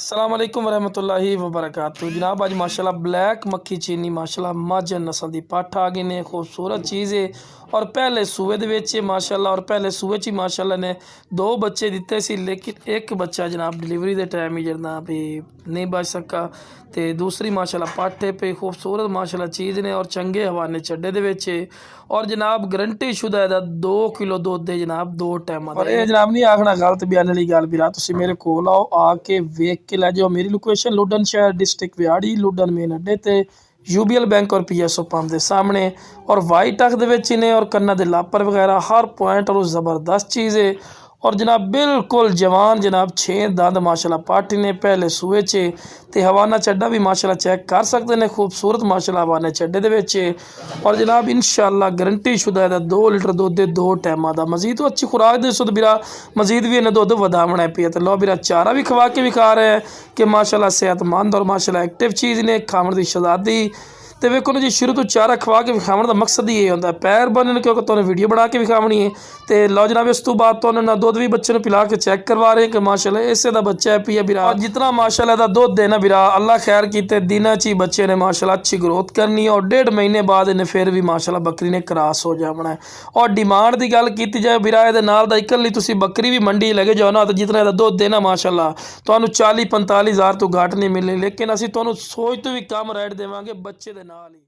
अस्सलाम वालेकुम रहमतुल्लाहि व बरकातहू। जनाब अज माशाल्लाह ब्लैक मक्खी चीनी माशाल्लाह मझ नस्ल की पट्ठ आ गई ने, खूबसूरत चीज़ है और पहले सूए दे विच माशाल्लाह और पहले सूए च माशाल्लाह ने 2 बच्चे दिते सी, लेकिन एक बच्चा जनाब डिलीवरी के टाइम ही जरा भी नहीं बच सका। तो दूसरी माशाल्लाह पट्ठ है पे खूबसूरत माशाल्लाह चीज़ ने और चंगे हवाने चड्डे दे विच और जनाब गरंटी शुदा है 2 किलो दुध है जनाब 2 टाइम। और ये जनाब नहीं आखना गलत बयान वाली गल भी तुसीं मेरे कोल आओ आके वेख के लै जाओ। मेरी लोकेशन लुडन शहर डिस्ट्रिक्ट व्याड़ी लुडन मेन अड्डे ते यूबीएल बैंक और पीएसओ पंप के सामने और वाइट अख दे ने और कन्ना दे लापर वगैरह हर पॉइंट और जबरदस्त चीज़ है। और जनाब बिल्कुल जवान जनाब 6 दंद माशाल्लाह पट्ठ ने पहले सूए च ते हवाना चड्डा भी माशाल्लाह चेक कर सकते हैं, खूबसूरत माशाल्लाह हवाने चड्डे दे विच और जनाब इंशाल्लाह गारंटी शुदा है 2 लीटर दुध 2 टाइम का। मजीद तो अच्छी खुराक दे सो बिरा मजीद भी इन्हें दुध वधावना पे तो लो बिरा चारा भी खवा के विखा रहे हैं कि माशाल्लाह सेहतमंद और माशाल्लाह एक्टिव चीज़ ने खावन की शहजादी। तो वेखो ना जी शुरू तो चारा खवा के विखावन का मकसद ही ये होता है पैर बनने क्योंकि तुमने वीडियो बना के विखावनी है। तो लो जनाब इस तो बाद तो उन्होंने दुध भी बच्चे पिला के चेक करवा रहे हैं कि माशाल्लाह इसे का बच्चा है पिया बिरा और जितना माशाल्लाह का दुध देना बिरा अल्लाह खैर किते दिन च ही बच्चे ने माशाल्लाह अच्छी ग्रोथ करनी है और 1.5 महीने बाद इन्हें फिर भी माशाल्लाह बकरी ने क्रॉस हो जाना है। और डिमांड की गल की जाए बिरा ये नाल दा इकल्ली तुसीं बकरी भी मंडी लगे जाओ ना तो जितना का दुध देना माशाल्लाह तुहानूं 40-45 हज़ार तो घट नहीं मिलनी, लेकिन असीं तुहानूं सोच तो भी कम रेट देवांगे बच्चे दे नाल ही।